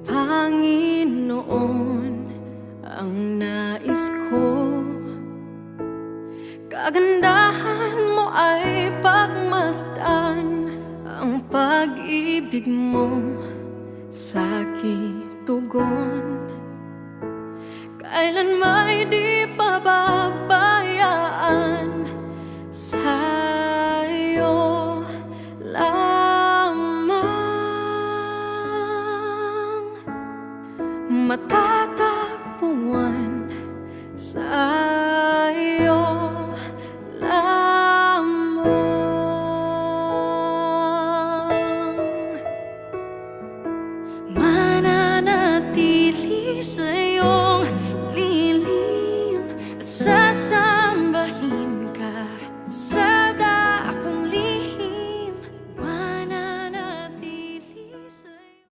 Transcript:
Panginoon, ang nais ko, kagandahan mo ay pagmasdan, ang pag-ibig mo sa'king tugon, kailan may di pababayaan. Sa'yo lamang matatagpuan sa